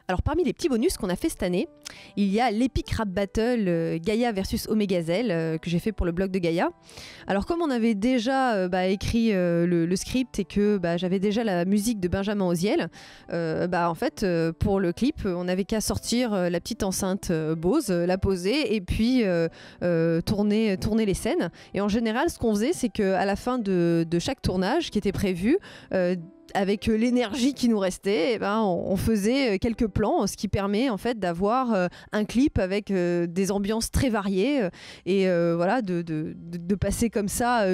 Alors parmi les petits bonus qu'on a fait cette année, il y a l'Epic Rap Battle Gaïa versus Omegazel que j'ai fait pour le blog de Gaïa. Alors comme on avait déjà écrit le script et que j'avais déjà la musique de Benjamin Oziel, en fait pour le clip on n'avait qu'à sortir la petite enceinte Bose, la poser et puis tourner les scènes. Et en général ce qu'on faisait c'est qu'à la fin de chaque tournage qui était prévu, avec l'énergie qui nous restait, on faisait quelques plans, ce qui permet en fait d'avoir un clip avec des ambiances très variées et voilà de passer comme ça,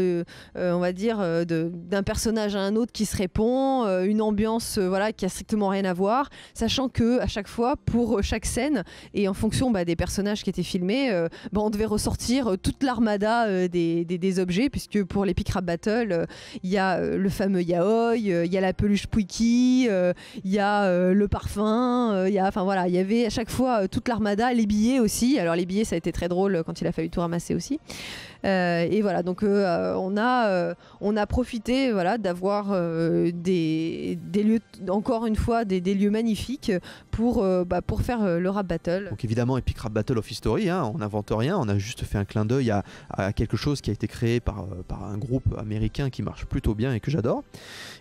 on va dire d'un personnage à un autre qui se répond, une ambiance voilà qui a strictement rien à voir, sachant que à chaque fois pour chaque scène et en fonction des personnages qui étaient filmés, on devait ressortir toute l'armada des objets, puisque pour l'Epic Rap Battle il y a le fameux yaoi, il y a la peluche Pouiki, il y a le parfum, il y avait à chaque fois toute l'armada, les billets aussi. Alors les billets ça a été très drôle quand il a fallu tout ramasser aussi. Et voilà, donc on a profité d'avoir des lieux, encore une fois des lieux magnifiques pour faire le rap battle. Donc évidemment Epic Rap Battle of History, on n'invente rien, on a juste fait un clin d'œil à quelque chose qui a été créé par un groupe américain qui marche plutôt bien et que j'adore.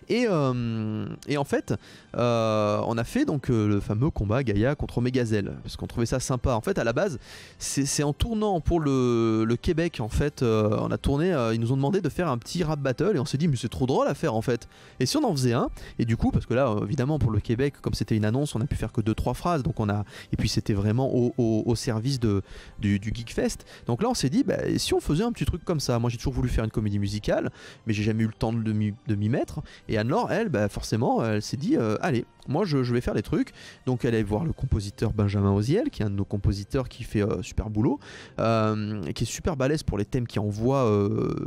Et en fait on a fait donc le fameux combat Gaïa contre Omegazel parce qu'on trouvait ça sympa. En fait à la base c'est en tournant pour le Québec en fait, on a tourné, ils nous ont demandé de faire un petit rap battle et on s'est dit mais c'est trop drôle à faire en fait, et si on en faisait un. Et du coup parce que là évidemment pour le Québec comme c'était une annonce on a pu faire que 2-3 phrases, donc et puis c'était vraiment au service du Geekfest. Donc là on s'est dit si on faisait un petit truc comme ça. Moi j'ai toujours voulu faire une comédie musicale mais j'ai jamais eu le temps de m'y mettre, et Anne-Laure elle forcément elle s'est dit allez moi je vais faire des trucs. Donc elle est voir le compositeur Benjamin Oziel qui est un de nos compositeurs qui fait super boulot et qui est super balèze pour les thèmes, qui envoie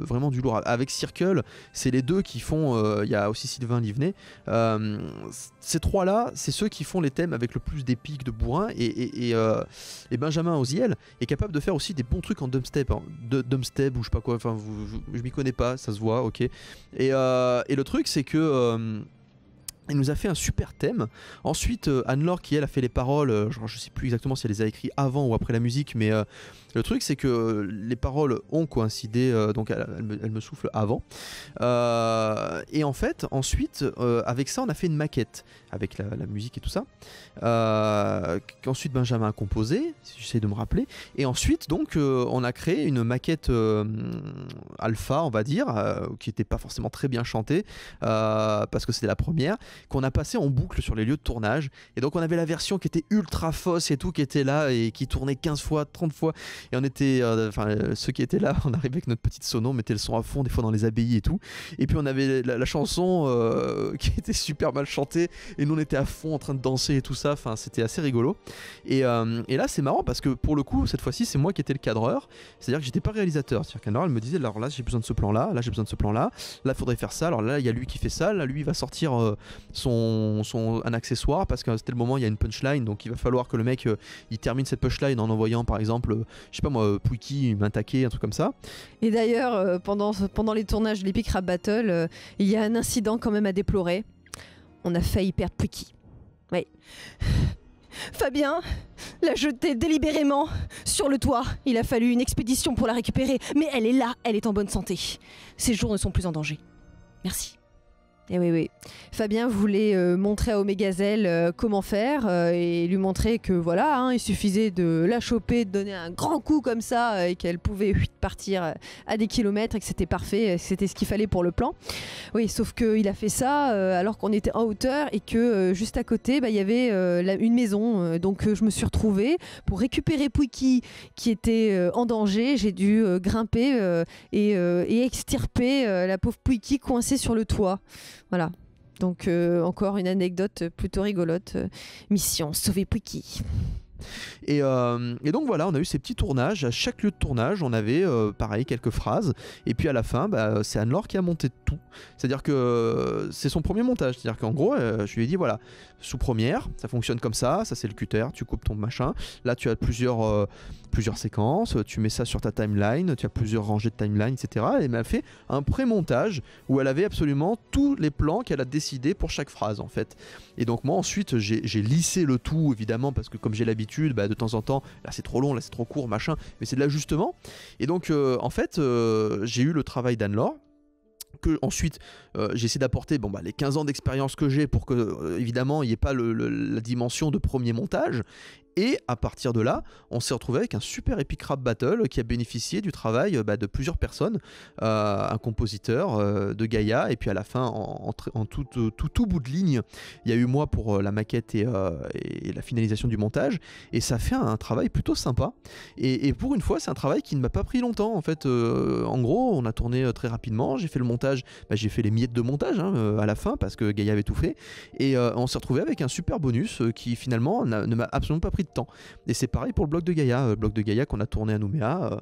vraiment du lourd. Avec Circle c'est les deux qui font, il y a aussi Sylvain Livnet, ces trois là c'est ceux qui font les thèmes avec le plus d'épique, de bourrin, et Benjamin Oziel est capable de faire aussi des bons trucs en dubstep, dubstep ou je sais pas quoi, enfin je m'y connais pas, ça se voit, ok. Et le truc c'est que il nous a fait un super thème. Ensuite Anne-Laure qui elle a fait les paroles, je sais plus exactement si elle les a écrites avant ou après la musique, mais le truc c'est que les paroles ont coïncidé, donc elle me souffle avant, et en fait ensuite avec ça on a fait une maquette avec la musique et tout ça, qu'ensuite Benjamin a composé, si j'essaie de me rappeler, et ensuite donc on a créé une maquette alpha on va dire, qui n'était pas forcément très bien chantée parce que c'était la première, qu'on a passé en boucle sur les lieux de tournage. Et donc on avait la version qui était ultra fausse et tout, qui était là et qui tournait 15 fois, 30 fois, et on était ceux qui étaient là, on arrivait avec notre petite sono, on mettait le son à fond des fois dans les abbayes et tout, et puis on avait la chanson qui était super mal chantée et nous on était à fond en train de danser et tout ça, enfin c'était assez rigolo. Et là c'est marrant parce que pour le coup cette fois-ci c'est moi qui étais le cadreur, c'est-à-dire que j'étais pas réalisateur, c'est-à-dire qu'elle me disait alors là j'ai besoin de ce plan là j'ai besoin de ce plan là faudrait faire ça, alors là il y a lui qui fait ça, là lui il va sortir un accessoire parce que c'était le moment, il y a une punchline, donc il va falloir que le mec il termine cette punchline en envoyant par exemple je sais pas moi Pouiki m'attaquer, un truc comme ça. Et d'ailleurs pendant les tournages de l'Epic Rap Battle il y a un incident quand même à déplorer, on a failli perdre Pouiki. Oui. Fabien l'a jetée délibérément sur le toit. Il a fallu une expédition pour la récupérer, mais elle est là, elle est en bonne santé. Ses jours ne sont plus en danger. Merci. Et oui. Fabien voulait montrer à Omegazel comment faire et lui montrer que voilà, il suffisait de la choper, de donner un grand coup comme ça et qu'elle pouvait partir à des kilomètres et que c'était parfait, c'était ce qu'il fallait pour le plan. Oui, sauf qu'il a fait ça alors qu'on était en hauteur et que juste à côté, il y avait une maison. Donc je me suis retrouvée pour récupérer Pouiki qui était en danger. J'ai dû grimper et extirper la pauvre Pouiki coincée sur le toit. Voilà, donc encore une anecdote plutôt rigolote. Mission sauver Pouiki. Et donc voilà, on a eu ces petits tournages. À chaque lieu de tournage, on avait pareil quelques phrases. Et puis à la fin, c'est Anne-Laure qui a monté tout. C'est-à-dire que c'est son premier montage. C'est-à-dire qu'en gros, je lui ai dit voilà, sous Première, ça fonctionne comme ça c'est le cutter, tu coupes ton machin. Là, tu as plusieurs séquences, tu mets ça sur ta timeline, tu as plusieurs rangées de timeline, etc. Et elle m'a fait un pré-montage où elle avait absolument tous les plans qu'elle a décidé pour chaque phrase en fait. Et donc moi ensuite j'ai lissé le tout évidemment parce que comme j'ai l'habitude, de temps en temps, là c'est trop long, là c'est trop court, machin, mais c'est de l'ajustement. Et donc en fait j'ai eu le travail d'Anne-Laure que ensuite j'ai essayé d'apporter les 15 ans d'expérience que j'ai pour que évidemment il n'y ait pas la dimension de premier montage. Et à partir de là, on s'est retrouvé avec un super Epic Rap Battle qui a bénéficié du travail de plusieurs personnes, un compositeur de Gaïa, et puis à la fin, en tout bout de ligne, il y a eu moi pour la maquette et la finalisation du montage, et ça fait un travail plutôt sympa. Et pour une fois, c'est un travail qui ne m'a pas pris longtemps. En fait, en gros, on a tourné très rapidement, j'ai fait le montage, j'ai fait les miettes de montage à la fin parce que Gaïa avait tout fait, et on s'est retrouvé avec un super bonus qui finalement ne m'a absolument pas pris de temps. Et c'est pareil pour le bloc de Gaïa, qu'on a tourné à Nouméa,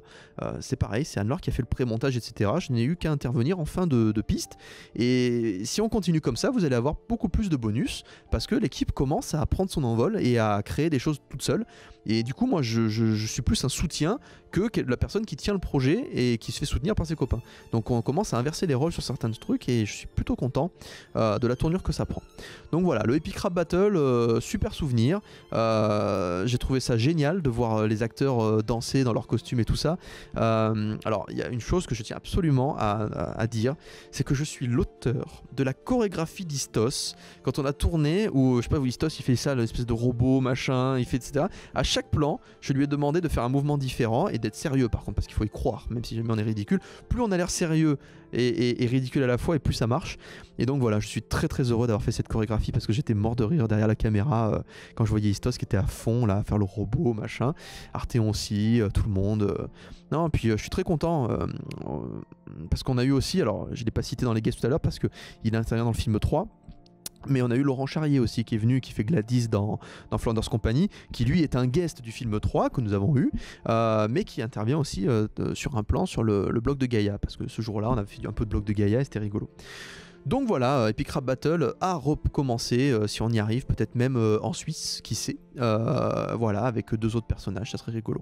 c'est pareil, c'est Anne-Laure qui a fait le pré-montage, etc. Je n'ai eu qu'à intervenir en fin de piste, et si on continue comme ça, vous allez avoir beaucoup plus de bonus, parce que l'équipe commence à prendre son envol et à créer des choses toute seule. Et du coup moi je suis plus un soutien que la personne qui tient le projet et qui se fait soutenir par ses copains. Donc on commence à inverser les rôles sur certains trucs, et je suis plutôt content de la tournure que ça prend. Donc voilà, le Epic Rap Battle, super souvenir. J'ai trouvé ça génial de voir les acteurs danser dans leurs costumes et tout ça. Alors il y a une chose que je tiens absolument à dire, c'est que je suis l'auteur de la chorégraphie d'Istos. Quand on a tourné, où je sais pas où Istos il fait ça, l'espèce de robot machin, il fait etc. À chaque plan, je lui ai demandé de faire un mouvement différent et d'être sérieux par contre, parce qu'il faut y croire, même si jamais on est ridicule. Plus on a l'air sérieux et ridicule à la fois, et plus ça marche. Et donc voilà, je suis très très heureux d'avoir fait cette chorégraphie, parce que j'étais mort de rire derrière la caméra quand je voyais Istos qui était à fond là, à faire le robot machin, Arthéon aussi, tout le monde. Non, puis je suis très content parce qu'on a eu aussi, alors je l'ai pas cité dans les guests tout à l'heure parce qu'il intervient dans le film 3. Mais on a eu Laurent Charrier aussi qui est venu, qui fait Gladys dans Flanders Company, qui lui est un guest du film 3 que nous avons eu, mais qui intervient aussi sur un plan sur le bloc de Gaïa, parce que ce jour-là on a fait un peu de bloc de Gaïa et c'était rigolo. Donc voilà, Epic Rap Battle a recommencé, si on y arrive, peut-être même en Suisse, qui sait, voilà, avec 2 autres personnages, ça serait rigolo.